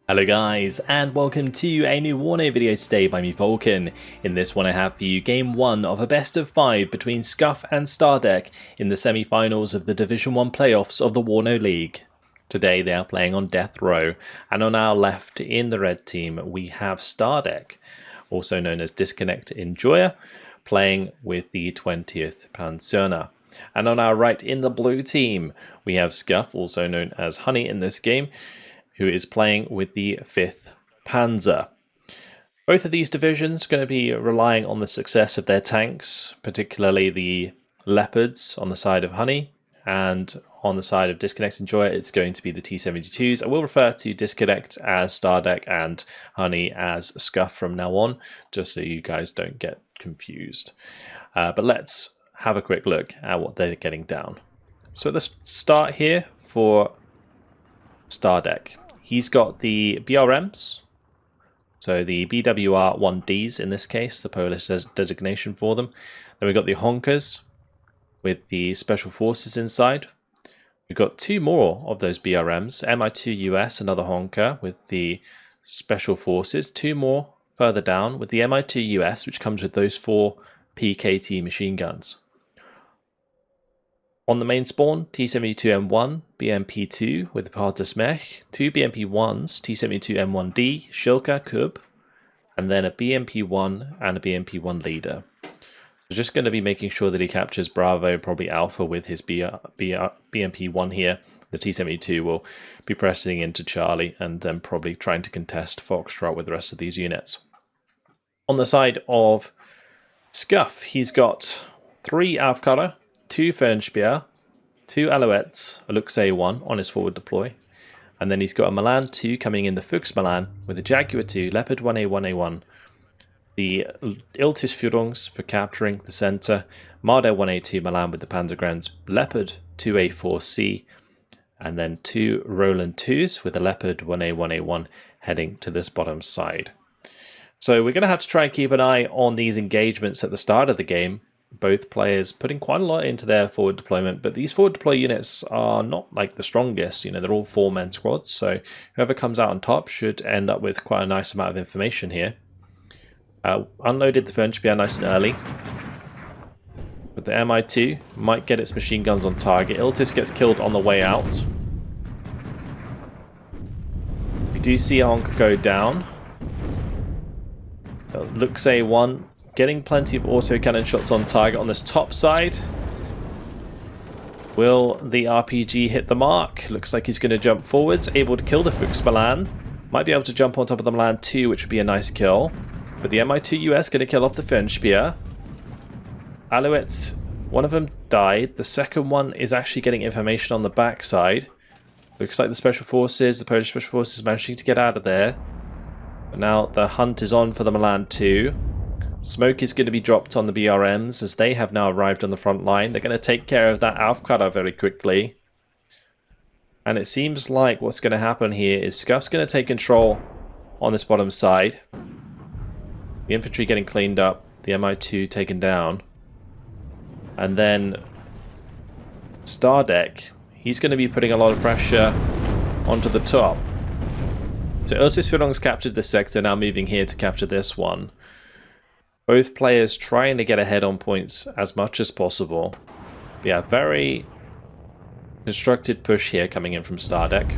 Hello guys, and welcome to a new Warno video today by me Vulcan. In this one I have for you game 1 of a best of 5 between KUF and Stardekk in the semi-finals of the Division 1 playoffs of the WARNO League. Today they are playing on death row, and on our left in the red team we have Stardekk, also known as Disconnect Enjoyer, playing with the 20th Pancerna. And on our right in the blue team we have KUF, also known as Honey in this game, who is playing with the 5th Panzer. Both of these divisions are going to be relying on the success of their tanks, particularly the Leopards on the side of Honey, and on the side of Disconnect Enjoyer it's going to be the T-72s. I will refer to Disconnect as Stardekk and Honey as KUF from now on, just so you guys don't get confused. But let's have a quick look at what they're getting down. So let's start here for Stardekk. He's got the BRMs, so the BWR-1Ds in this case, the Polish designation for them. Then we've got the Honkers with the Special Forces inside. We've got two more of those BRMs, Mi-2US, another Honker with the Special Forces, two more further down with the Mi-2US, which comes with those 4 PKT machine guns. On the main spawn, T-72M1, BMP-2 with the Panzer, 2 BMP-1s, T-72M1D, Shilka, Kub, and then a BMP-1 and a BMP-1 leader. So just going to be making sure that he captures Bravo, probably Alpha with his BMP-1 here. The T-72 will be pressing into Charlie and then probably trying to contest Foxtrot with the rest of these units. On the side of KUF, he's got 3 Aufkara, 2 Fernspeer, 2 Alouettes, a Lux A1 on his forward deploy, and then he's got a Milan 2 coming in the Fuchs Milan with a Jaguar 2, Leopard 1A1A1, the Iltis for capturing the centre, Marder 1A2 Milan with the Panzergrens, Leopard 2A4C, and then 2 Roland 2s with a Leopard 1A1A1 heading to this bottom side. So we're going to have to try and keep an eye on these engagements at the start of the game. Both players putting quite a lot into their forward deployment, but these forward deploy units are not like the strongest. You know, they're all 4-man squads, so whoever comes out on top should end up with quite a nice amount of information here. Unloaded the Fernspeer nice and early, but the Mi-2 might get its machine guns on target. Iltis gets killed on the way out. We do see a Honker go down. Lux A1 getting plenty of autocannon shots on target on this top side. Will the RPG hit the mark? Looks like he's going to jump forwards, able to kill the Fuchs Milan. Might be able to jump on top of the Milan 2, which would be a nice kill. But the Mi-2US going to kill off the Fernspeer. Alouettes, one of them died. The second one is actually getting information on the backside. Looks like the Special Forces, the Polish Special Forces, managing to get out of there. But now the hunt is on for the Milan 2. Smoke is going to be dropped on the BRMs as they have now arrived on the front line. They're going to take care of that Aufkara very quickly. And it seems like what's going to happen here is KUF's going to take control on this bottom side. The infantry getting cleaned up, the Mi-2 taken down. And then Stardekk, he's going to be putting a lot of pressure onto the top. So Iltis captured this sector, now moving here to capture this one. Both players trying to get ahead on points as much as possible. Yeah, very constructed push here coming in from Stardekk.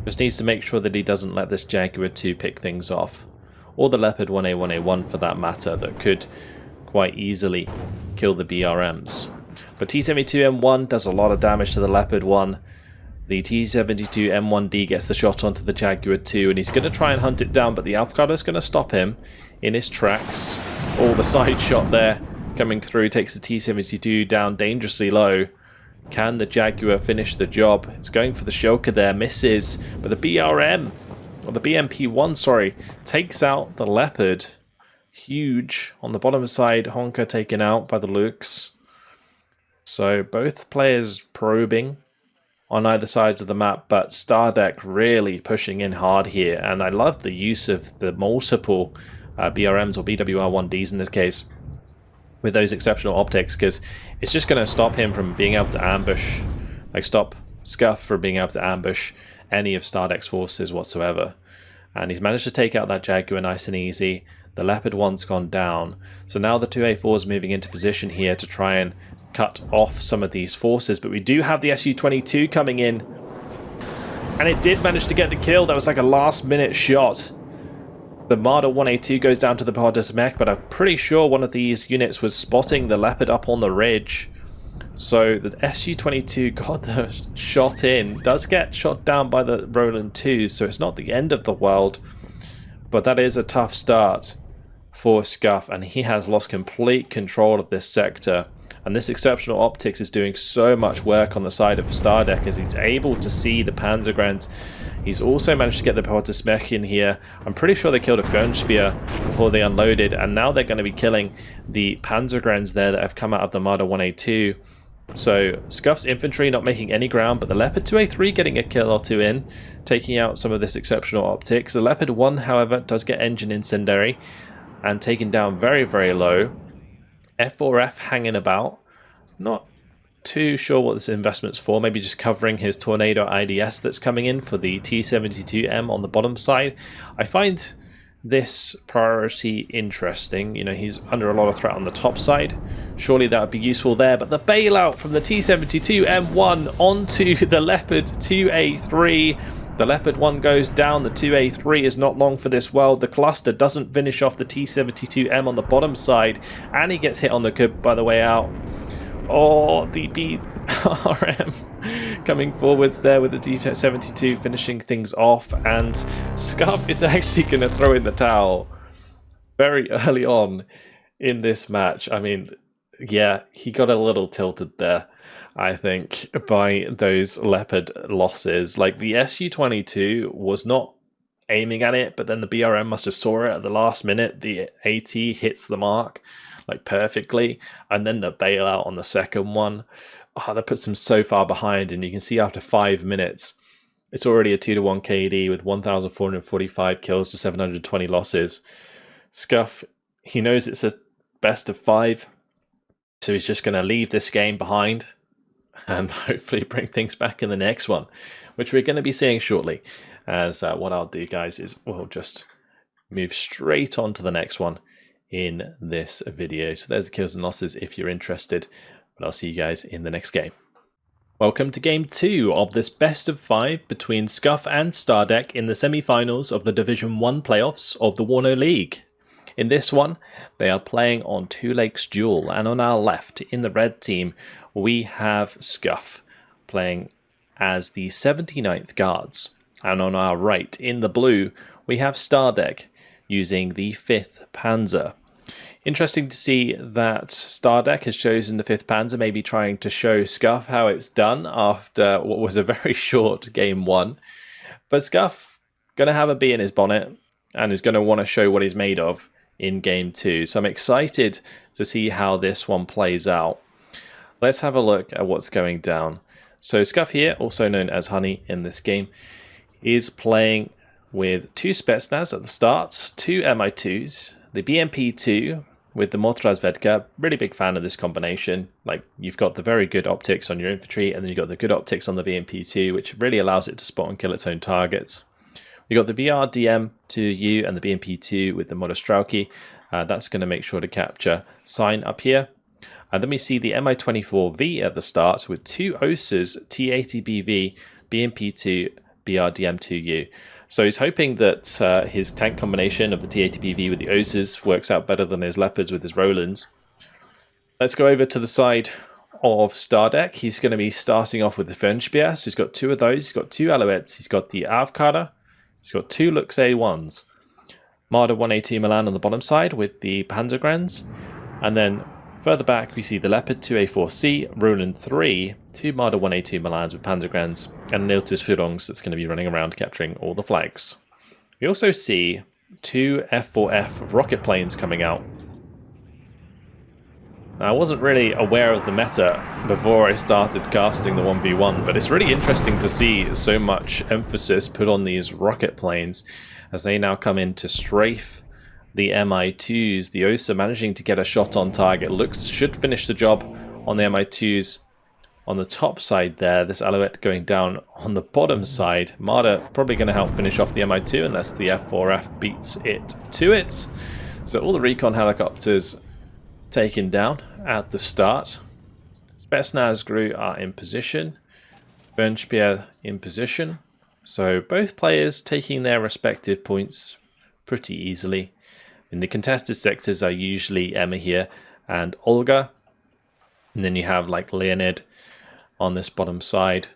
Just needs to make sure that he doesn't let this Jaguar 2 pick things off. Or the Leopard 1A1A1 for that matter, that could quite easily kill the BRMs. But T-72M1 does a lot of damage to the Leopard 1. The T-72M1D gets the shot onto the Jaguar 2, and he's going to try and hunt it down, but the Aufkara is going to stop him in his tracks. Oh, the side shot there coming through takes the T-72 down dangerously low. Can the Jaguar finish the job? It's going for the Shilka there, misses, but the BRM, or the BMP-1, sorry, takes out the Leopard. Huge. On the bottom side, Honker taken out by the Lux. So both players probing on either sides of the map, but Stardekk really pushing in hard here, and I love the use of the multiple BRMs or BWR-1Ds in this case with those exceptional optics, because it's just going to stop him from being able to ambush, like stop KUF from being able to ambush any of Stardekk's forces whatsoever. And he's managed to take out that Jaguar nice and easy. The Leopard 1's gone down. So now the 2A4 is moving into position here to try and cut off some of these forces. But we do have the Su-22 coming in. And it did manage to get the kill. That was like a last minute shot. The Marder 1A2 goes down to the Pancerna mech, but I'm pretty sure one of these units was spotting the Leopard up on the ridge. So the Su-22 got the shot in. Does get shot down by the Roland 2s, so it's not the end of the world. But that is a tough start for Scuff, and he has lost complete control of this sector. And this exceptional optics is doing so much work on the side of Stardekk as he's able to see the Panzergrens. He's also managed to get the Pancerna mech in here. I'm pretty sure they killed a Fernspeer before they unloaded, and now they're going to be killing the Panzergrens there that have come out of the Marder 1A2. So Scuff's infantry not making any ground, but the Leopard 2A3 getting a kill or two in, taking out some of this exceptional optics. The Leopard 1, however, does get engine incendiary and taken down very, very low. F4F hanging about. Not too sure what this investment's for. Maybe just covering his Tornado IDS that's coming in for the T-72M on the bottom side. I find this priority interesting. You know, he's under a lot of threat on the top side. Surely that would be useful there. But the bailout from the T-72M1 onto the Leopard 2A3. The Leopard 1 goes down. The 2A3 is not long for this world. The cluster doesn't finish off the T-72M on the bottom side. And he gets hit on the cub by the way out. Oh, the BRM coming forwards there with the T-72 finishing things off, and Scuff is actually going to throw in the towel very early on in this match. I mean, yeah, he got a little tilted there, I think, by those Leopard losses. Like, the Su-22 was not aiming at it, but then the BRM must have saw it at the last minute. The AT hits the mark like perfectly, and then the bailout on the second one, that puts him so far behind. And you can see after 5 minutes it's already a 2-1 KD with 1,445 kills to 720 losses. Scuff, he knows it's a best of 5, so he's just going to leave this game behind and hopefully bring things back in the next one, which we're going to be seeing shortly. As what I'll do, guys, is we'll just move straight on to the next one in this video. So there's the kills and losses if you're interested, but I'll see you guys in the next game. Welcome to game 2 of this best of 5 between Scuff and Stardekk in the semi-finals of the Division 1 playoffs of the WARNO League. In this one, they are playing on Two Lakes Duel, and on our left in the red team we have Scuff playing as the 79th Guards, and on our right in the blue we have Stardekk using the 5th Panzer. Interesting to see that Stardekk has chosen the 5th Panzer, maybe trying to show Scuff how it's done after what was a very short game 1. But Scuff going to have a bee in his bonnet and is going to want to show what he's made of in game 2. So I'm excited to see how this one plays out. Let's have a look at what's going down. So Scuff here, also known as Honey in this game, is playing with 2 Spetsnaz at the start, 2 Mi-2s, the BMP-2 with the Motorazvedka. Really big fan of this combination. Like, you've got the very good optics on your infantry, and then you've got the good optics on the BMP-2, which really allows it to spot and kill its own targets. We've got the BRDM-2U and the BMP-2 with the Motostrauki. That's going to make sure to capture Sign up here. And then we see the Mi-24V at the start with 2 OSAs, T-80BV, BMP-2, BRDM-2U. So he's hoping that his tank combination of the T-80BV with the OSAs works out better than his Leopards with his Rolands. Let's go over to the side of Stardekk. He's going to be starting off with the Fernspeer. So he's got 2 of those. He's got 2 Alouettes. He's got the Avkada. He's got 2 Lux A1s. Marder 1A2 Milan on the bottom side with the Panzergrens. And then further back, we see the Leopard 2A4C, Roland 3, 2 Marder 1A2 Milans with Panzergrens, and an Iltis Führungs that's going to be running around capturing all the flags. We also see 2 F4F rocket planes coming out. Now, I wasn't really aware of the meta before I started casting the 1v1, but it's really interesting to see so much emphasis put on these rocket planes as they now come in to strafe the Mi-2s. The OSA managing to get a shot on target. Should finish the job on the Mi-2s on the top side there. This Alouette going down on the bottom side. Marder probably going to help finish off the Mi-2 unless the F4F beats it to it. So all the recon helicopters taken down at the start. Spetsnaz crew are in position. Bernspier in position. So both players taking their respective points pretty easily. In the contested sectors are usually Emma here and Olga. And then you have like Leonid on this bottom side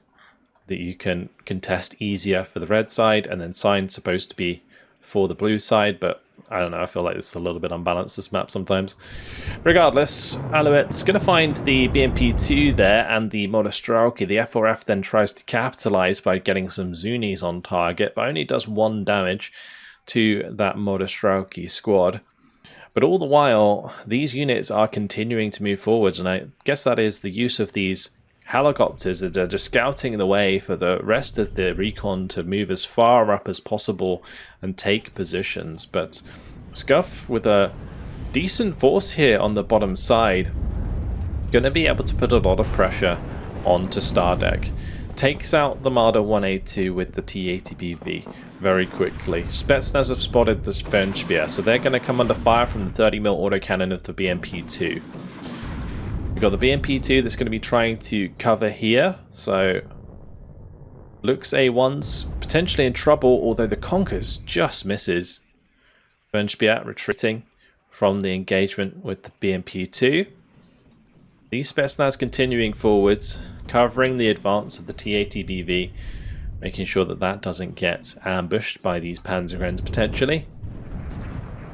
that you can contest easier for the red side, and then Sign's supposed to be for the blue side, but I don't know, I feel like it's a little bit unbalanced, this map sometimes. Regardless, Alouette's going to find the BMP-2 there and the Monostrelki. The F4F then tries to capitalize by getting some Zunis on target, but only does 1 damage to that Monostrelki squad. But all the while, these units are continuing to move forwards, and I guess that is the use of these helicopters that are just scouting the way for the rest of the recon to move as far up as possible and take positions. But Scuff, with a decent force here on the bottom side, going to be able to put a lot of pressure onto Stardekk. Takes out the Marder 1A2 with the T-80BV very quickly. Spetsnaz have spotted the Fernspier, so they're going to come under fire from the 30mm autocannon of the BMP-2. We've got the BMP-2 that's going to be trying to cover here, so Lux A1's potentially in trouble, although the Conkers just misses. Fernspier retreating from the engagement with the BMP-2. These Spetsnaz continuing forwards, covering the advance of the T-80BV, making sure that that doesn't get ambushed by these Panzergrens potentially.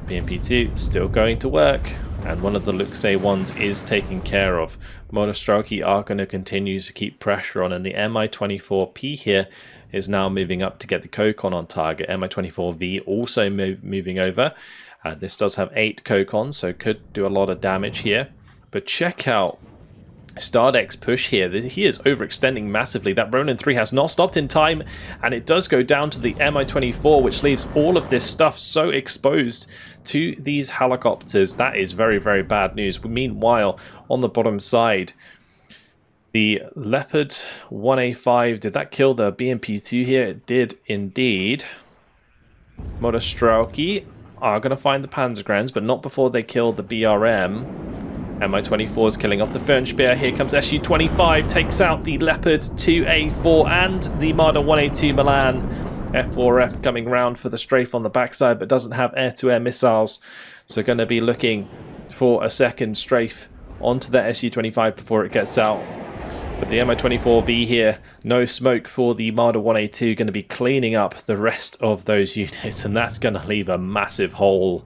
BMP-2 still going to work, and one of the Lux A1s is taken care of. Monostrelki are going to continue to keep pressure on, and the Mi-24P here is now moving up to get the Kokon on target. Mi-24V also moving over. This does have 8 Kokons, so could do a lot of damage here. But check out Stardekk's push here. He is overextending massively. That Ronin 3 has not stopped in time, and it does go down to the Mi-24, which leaves all of this stuff so exposed to these helicopters. That is very, very bad news. Meanwhile, on the bottom side, the Leopard 1A5, did that kill the BMP-2 here? It did indeed. Monostrelki are going to find the Panzergrens, but not before they kill the BRM. Mi-24 is killing off the Fernspier. Here comes SU-25, takes out the Leopard 2A4 and the Marder 1A2 Milan. F4F coming round for the strafe on the backside, but doesn't have air-to-air missiles, so going to be looking for a second strafe onto the SU-25 before it gets out. But the Mi-24V here, no smoke for the Marder 1A2, going to be cleaning up the rest of those units, and that's going to leave a massive hole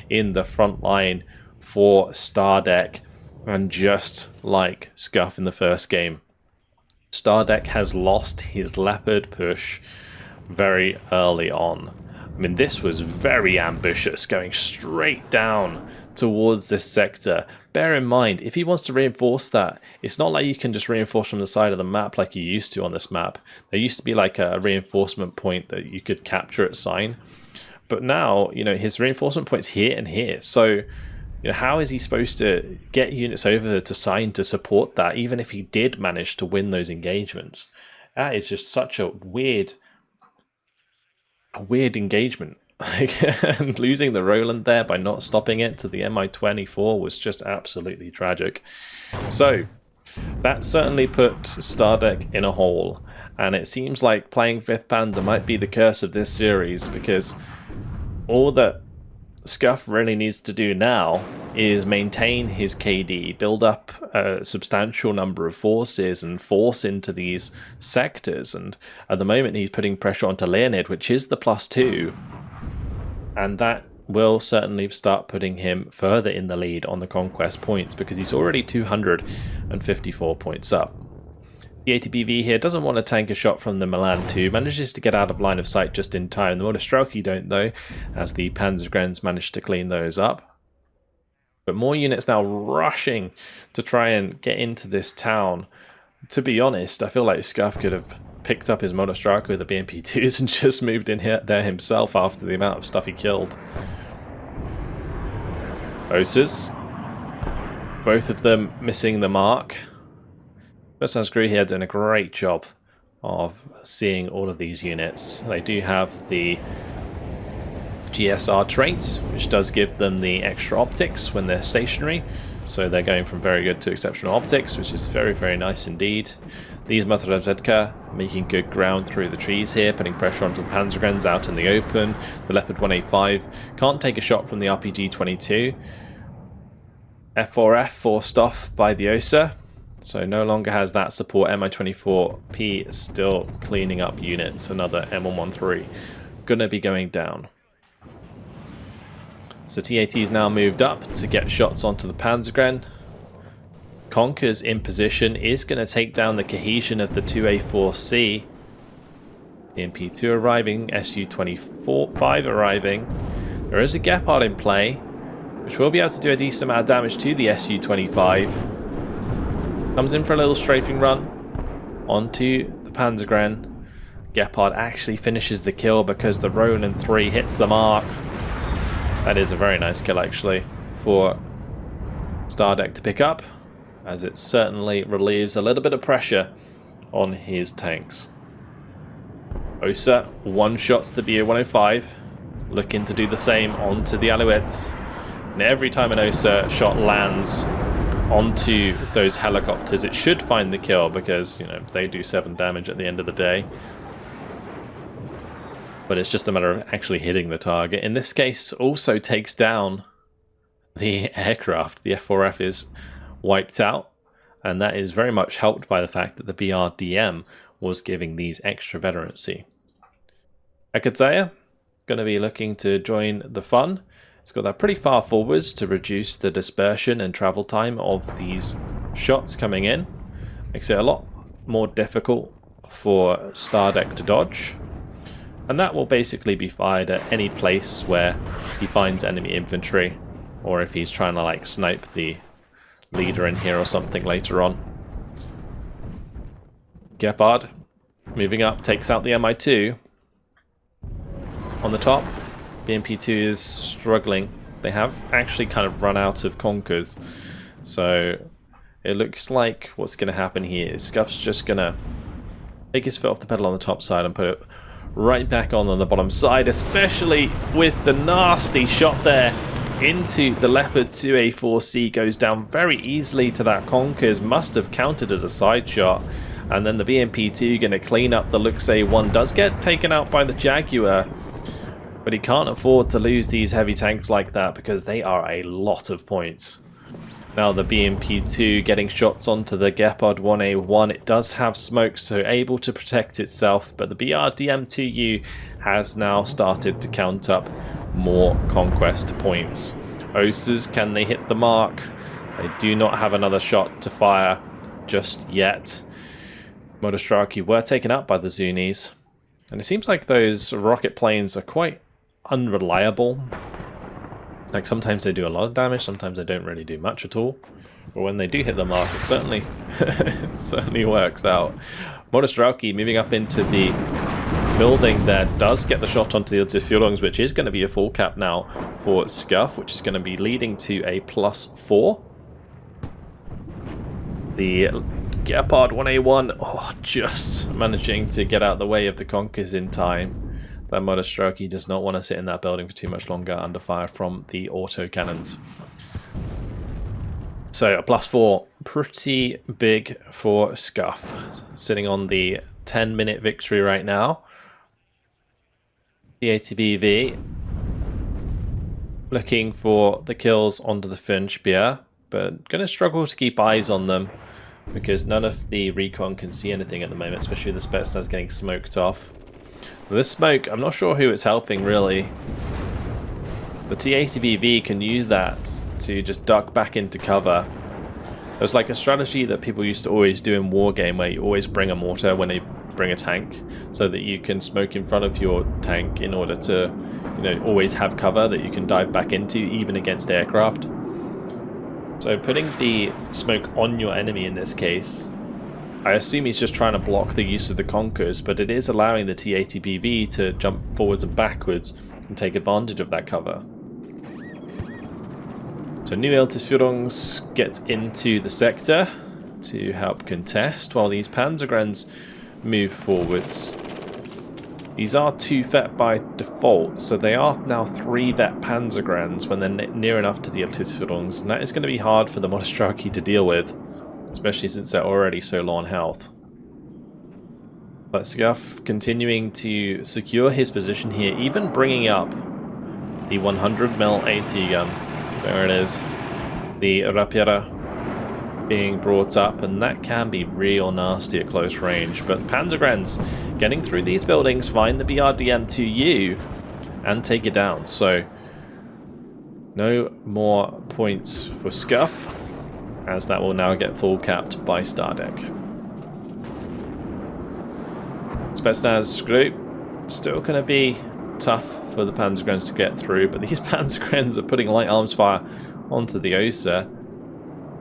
in the front line for Stardekk. And just like Scuff in the first game, Stardekk has lost his Leopard push very early on. I mean, this was very ambitious, going straight down towards this sector. Bear in mind, if he wants to reinforce that, it's not like you can just reinforce from the side of the map like you used to on this map. There used to be like a reinforcement point that you could capture at Sign. But now, you know, his reinforcement point's here and here. So, you know, how is he supposed to get units over to Sign to support that, even if he did manage to win those engagements? That is just such a weird engagement. And losing the Roland there by not stopping it to the Mi-24 was just absolutely tragic. So that certainly put Stardekk in a hole, and it seems like playing 5th Panzer might be the curse of this series, because all that Scuff really needs to do now is maintain his KD, build up a substantial number of forces and force into these sectors. And at the moment he's putting pressure onto Leonid, which is the +2, and that will certainly start putting him further in the lead on the conquest points, because he's already 254 points up. The ATBV here doesn't want to tank a shot from the Milan 2, manages to get out of line of sight just in time. The Monostrelki don't though, as the Panzergrens manage to clean those up. But more units now rushing to try and get into this town. To be honest, I feel like Scuff could have picked up his Monostrelki with the BMP-2s and just moved in here there himself after the amount of stuff he killed. Osas, both of them missing the mark. Spetsnaz crew here doing a great job of seeing all of these units. They do have the GSR trait, which does give them the extra optics when they're stationary. So they're going from very good to exceptional optics, which is very, very nice indeed. These Motorowedka making good ground through the trees here, putting pressure onto the Panzergrens out in the open. The Leopard 185 can't take a shot from the RPG-22. F4F forced off by the OSA, so no longer has that support. Mi-24P still cleaning up units. Another M113 gonna be going down. So TAT's now moved up to get shots onto the Panzergren. Conker's in position is going to take down the cohesion of the 2A4C. MP2 arriving, SU-25 arriving. There is a Gepard in play, which will be able to do a decent amount of damage to the SU-25. Comes in for a little strafing run onto the Panzergren. Gepard actually finishes the kill because the Ronin 3 hits the mark. That is a very nice kill actually for Stardekk to pick up, as it certainly relieves a little bit of pressure on his tanks. OSA one-shots the BA-105, looking to do the same onto the Alouettes. And every time an OSA shot lands onto those helicopters, it should find the kill because, you know, they do 7 damage at the end of the day. But it's just a matter of actually hitting the target. In this case, also takes down the aircraft. The F4F is wiped out, and that is very much helped by the fact that the BRDM was giving these extra veterancy. Akadzaya going to be looking to join the fun. It's got that pretty far forwards to reduce the dispersion and travel time of these shots coming in. Makes it a lot more difficult for Stardekk to dodge. And that will basically be fired at any place where he finds enemy infantry, or if he's trying to like snipe the leader in here or something later on. Gepard moving up, takes out the Mi-2. On the top, BMP-2 is struggling. They have actually kind of run out of Conkers, so it looks like what's going to happen here is Scuff's just going to take his foot off the pedal on the top side and put it right back on the bottom side, especially with the nasty shot there into the Leopard 2A4C. Goes down very easily to that Conkers, must have counted as a side shot, and then the BMP-2 going to clean up the Lux A1. Does get taken out by the Jaguar, but he can't afford to lose these heavy tanks like that because they are a lot of points. Now the BMP-2 getting shots onto the Gepard 1A1. It does have smoke, so able to protect itself, but the BRDM-2U has now started to count up more conquest points. OSAs, can they hit the mark? They do not have another shot to fire just yet. Modostraki were taken out by the Zunis, and it seems like those rocket planes are quite unreliable. Like sometimes they do a lot of damage, sometimes they don't really do much at all. But when they do hit the mark, it certainly works out. Modostraki moving up into the building there, does get the shot onto the Unterführungs, which is going to be a full cap now for Scuff, which is going to be leading to a +4. The Gepard 1A1, just managing to get out the way of the Conkers in time. That Modostraki does not want to sit in that building for too much longer under fire from the auto cannons. So a +4, pretty big for Scuff. Sitting on the 10-minute victory right now. The ATBV looking for the kills onto the Finchbier, but going to struggle to keep eyes on them because none of the recon can see anything at the moment, especially the Spetsnaz getting smoked off. This smoke, I'm not sure who it's helping really. The T-ATBV can use that to just duck back into cover. It was like a strategy that people used to always do in Wargame, where you always bring a mortar when they bring a tank, so that you can smoke in front of your tank in order to, you know, always have cover that you can dive back into, even against aircraft. So putting the smoke on your enemy in this case, I assume he's just trying to block the use of the Conkers, but it is allowing the T-ATBV to jump forwards and backwards and take advantage of that cover. So New Unterführungs gets into the sector. to help contest while these Panzergrens move forwards. These are 2 vet by default, so they are now 3 vet Panzergrens when they're near enough to the Erlüsserungs, and that is going to be hard for the Monostraki to deal with, especially since they're already so low on health. But Scuff continuing to secure his position here, even bringing up the 100mm AT gun. There it is. The Rapiera being brought up, and that can be real nasty at close range. But Panzergrens getting through these buildings, find the BRDM-2U, and take it down. So no more points for Scuff, as that will now get full capped by Stardekk. Spetsnaz group still going to be tough for the Panzergrens to get through, but these Panzergrens are putting light arms fire onto the Osa.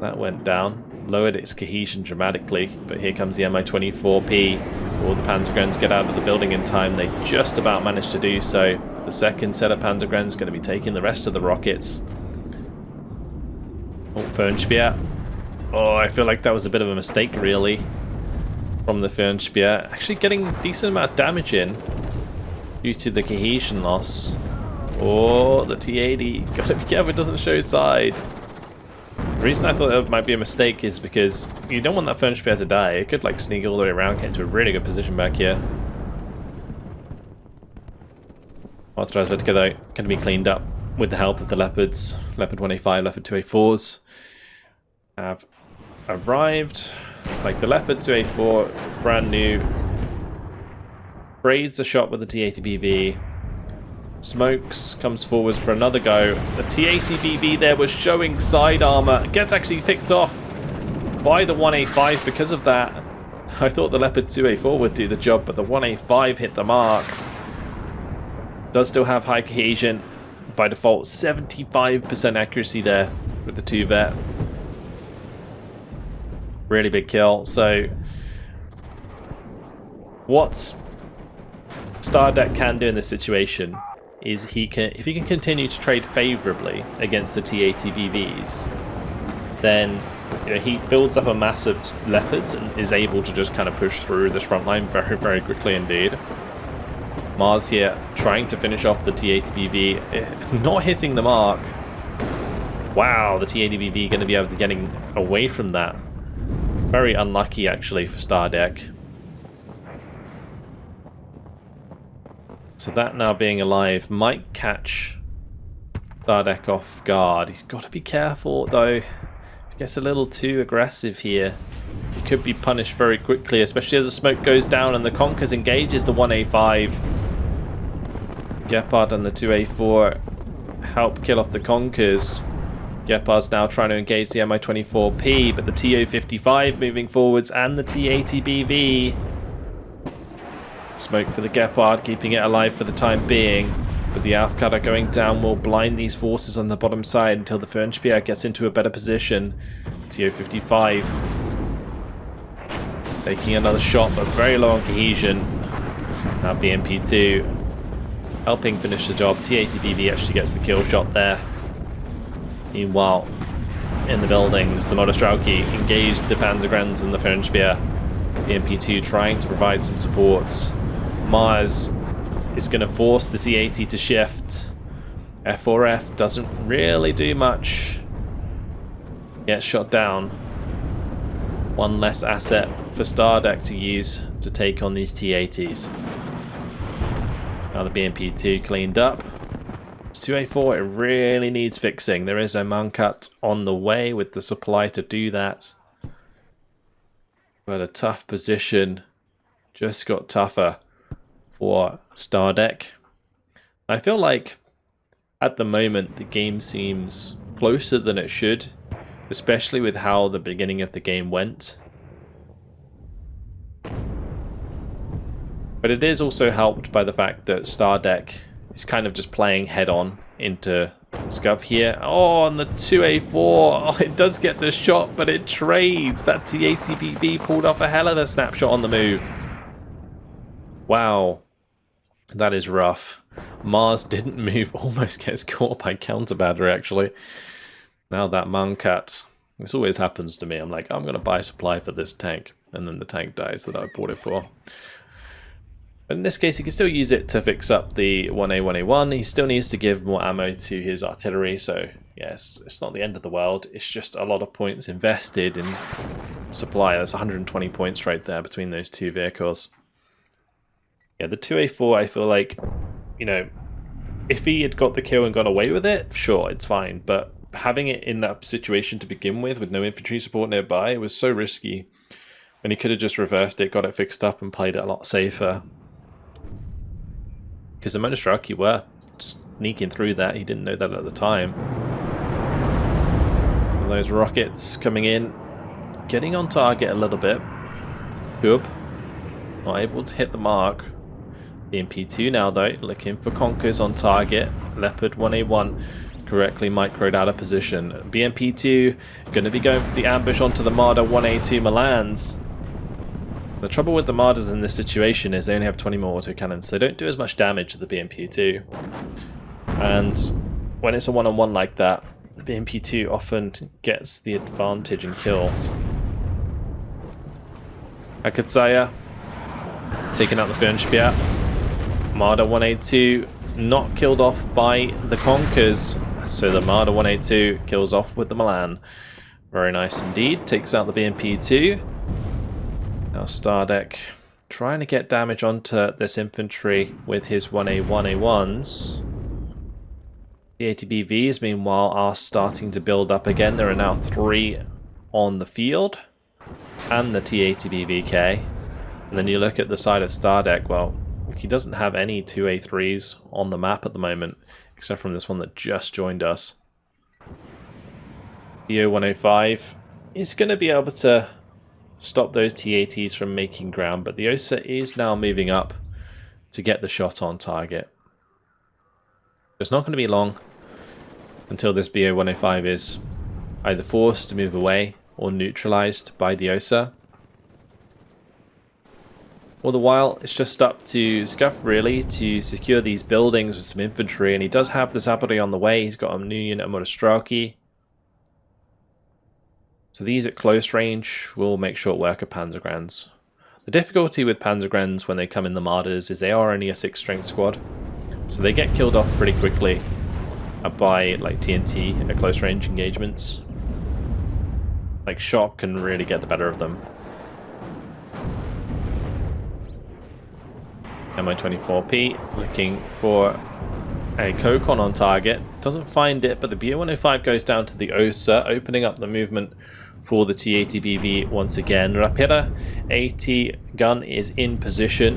That went down, lowered its cohesion dramatically, but here comes the Mi-24P. All the Panzergrens get out of the building in time. They just about managed to do so. The second set of Panzergrens going to be taking the rest of the rockets. Oh, Fernspeer. Oh, I feel like that was a bit of a mistake, really, from the Fernspeer. Actually getting a decent amount of damage in due to the cohesion loss. Oh, the T-80. Gotta be careful it doesn't show side. The reason I thought that might be a mistake is because you don't want that Fernspeer to die. It could like sneak all the way around, get into a really good position back here. Authorized Vertigo though, can be cleaned up with the help of the Leopards. Leopard 1A5, Leopard 2A4s have arrived. Like the Leopard 2A4, brand new. Braids a shot with the T-80BV. Smokes, comes forward for another go. The T-80BV there was showing side armor. Gets actually picked off by the 1A5 because of that. I thought the Leopard 2A4 would do the job, but the 1A5 hit the mark. Does still have high cohesion. By default, 75% accuracy there with the 2 vet. Really big kill. So what Stardekk can do in this situation is if he can continue to trade favorably against the T-80BVs, then he builds up a massive Leopards and is able to just kind of push through this front line very, very quickly indeed. Mars here trying to finish off the T-80BV, not hitting the mark. Wow, the T-80BV going to be able to getting away from that. Very unlucky actually for Stardekk. So that now being alive might catch Stardekk off guard. He's got to be careful though. If he gets a little too aggressive here, he could be punished very quickly, especially as the smoke goes down and the Conkers engages the 1A5. Gepard and the 2A4 help kill off the Conkers. Gepard's now trying to engage the Mi-24P, but the TO-55 moving forwards and the T-80BV. Smoke for the Gepard, keeping it alive for the time being. But the Aufcutter going down will blind these forces on the bottom side until the Fernspeer gets into a better position. TO-55 taking another shot, but very low on cohesion. Now BMP2 helping finish the job. T-80BV actually gets the kill shot there. Meanwhile, in the buildings, the Monostraki engaged the Panzergrens and the Fernspeer. BMP2 trying to provide some supports. Mars is going to force the T-80 to shift. F4F doesn't really do much. Gets shot down. One less asset for Stardekk to use to take on these T-80s. Now the BMP2 cleaned up. 2A4, it really needs fixing. There is a Mankat on the way with the supply to do that. But a tough position just got tougher for Stardekk. I feel like at the moment the game seems closer than it should, especially with how the beginning of the game went. But it is also helped by the fact that Stardekk is kind of just playing head-on into Scuff here. Oh, and the 2A4, oh, it does get the shot, but it trades. That T-80BV pulled off a hell of a snapshot on the move. Wow. That is rough. Mars didn't move, almost gets caught by counter battery actually. Now that Mankat This always happens to me. I'm like, I'm going to buy supply for this tank, and then the tank dies that I bought it for. But in this case, he can still use it to fix up the 1A, 1A1. He still needs to give more ammo to his artillery, so yes, it's not the end of the world. It's just a lot of points invested in supply. That's 120 points right there between those two vehicles. Yeah, the 2A4, I feel like, you know, if he had got the kill and got away with it, sure, it's fine. But having it in that situation to begin with no infantry support nearby, it was so risky. When he could have just reversed it, got it fixed up, and played it a lot safer. Because the Monostraki were sneaking through that. He didn't know that at the time. And those rockets coming in, getting on target a little bit. Good. Not able to hit the mark. BMP2 now though, looking for Conkers on target. Leopard 1A1 correctly microed out of position. BMP2 going to be going for the ambush onto the Marder 1A2 Milans. The trouble with the Marders in this situation is they only have 20 more autocannons, so they don't do as much damage to the BMP2. And when it's a one-on-one like that, the BMP2 often gets the advantage in kills. Akatsaya taking out the Fernspiat. Marder 1A2 not killed off by the Conkers, so the Marder 1A2 kills off with the Milan. Very nice indeed, takes out the BMP2. Now Stardekk trying to get damage onto this infantry with his 1A, 1A1s. The ATBVs, meanwhile, are starting to build up again. There are now 3 on the field, and the T-ATBVK. And then you look at the side of Stardekk, well, he doesn't have any 2A3s on the map at the moment, except from this one that just joined us. EO-105 is going to be able to stop those T-ATs from making ground, but the OSA is now moving up to get the shot on target. It's not going to be long until this BO-105 is either forced to move away or neutralized by the OSA. All the while, it's just up to Scuff really to secure these buildings with some infantry, and he does have the Zapori on the way. He's got a new unit of Monostraki. So these at close range will make short work of Panzergrans. The difficulty with Panzergrans when they come in the Marders is they are only a 6 strength squad. So they get killed off pretty quickly by like TNT at close range engagements. Like shock can really get the better of them. Mi-24P looking for a Kokon on target. Doesn't find it, but the BO-105 goes down to the OSA, opening up the movement for the T-ATBV once again. Rapira AT gun is in position,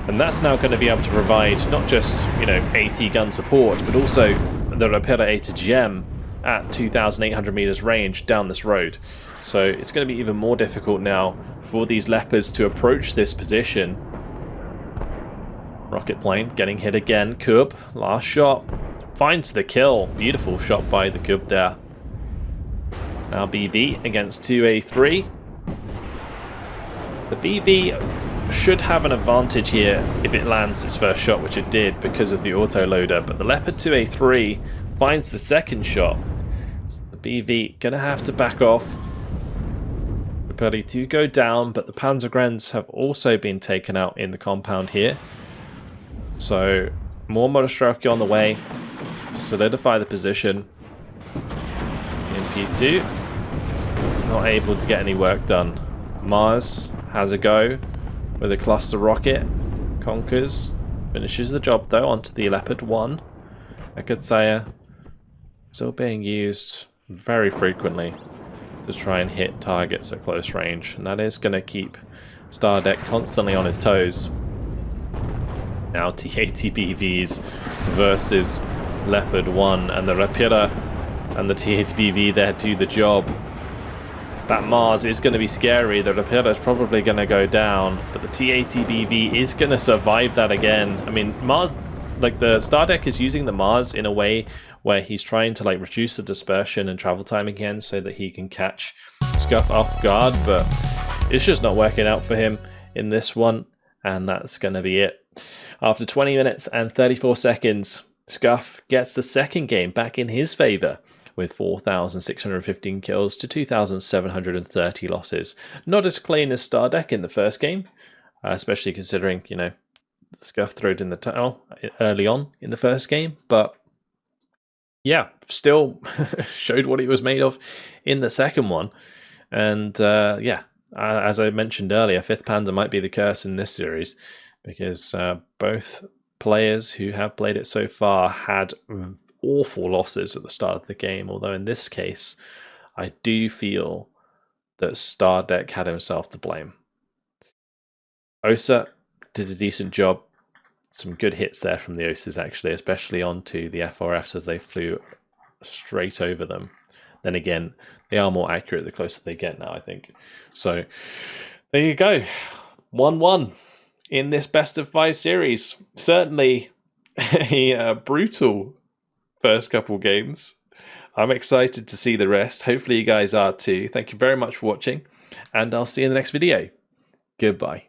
and that's now going to be able to provide not just, you know, AT gun support, but also the Rapira AT-GEM at 2,800 meters range down this road. So it's going to be even more difficult now for these Leopards to approach this position. Rocket plane getting hit again. Kub, last shot, finds the kill. Beautiful shot by the Kub there. Now BV against 2A3. The BV should have an advantage here if it lands its first shot, which it did because of the autoloader, but the Leopard 2A3 finds the second shot. So the BV gonna have to back off. Ready to go down, but the Panzergrens have also been taken out in the compound here. So more Monostraki on the way to solidify the position. MP2 not able to get any work done. Mars has a go with a cluster rocket. Conquers, finishes the job though onto the Leopard 1. Akatsaya still being used very frequently to try and hit targets at close range, and that is going to keep Stardekk constantly on his toes. Now T-ATBVs versus Leopard 1, and the Rapira and the T-ATBV there do the job. That Mars is going to be scary. The Rapira is probably going to go down, but the T-ATBV is going to survive that again. I mean, Mars, like the Stardekk is using the Mars in a way where he's trying to like reduce the dispersion and travel time again so that he can catch Scuff off guard, but it's just not working out for him in this one, and that's going to be it. After 20 minutes and 34 seconds, Scuff gets the second game back in his favour with 4,615 kills to 2,730 losses. Not as clean as Stardekk in the first game, especially considering, you know, SCUF throwed in the towel early on in the first game, but yeah, still showed what he was made of in the second one. And yeah, as I mentioned earlier, 5th Panzer might be the curse in this series, because both players who have played it so far had awful losses at the start of the game, although in this case, I do feel that Stardekk had himself to blame. Osa did a decent job. Some good hits there from the Osas, actually, especially onto the FRFs as they flew straight over them. Then again, they are more accurate the closer they get now, I think. So there you go. 1-1 in this best of 5 series. Certainly a brutal first couple games. I'm excited to see the rest. Hopefully you guys are too. Thank you very much for watching, and I'll see you in the next video. Goodbye.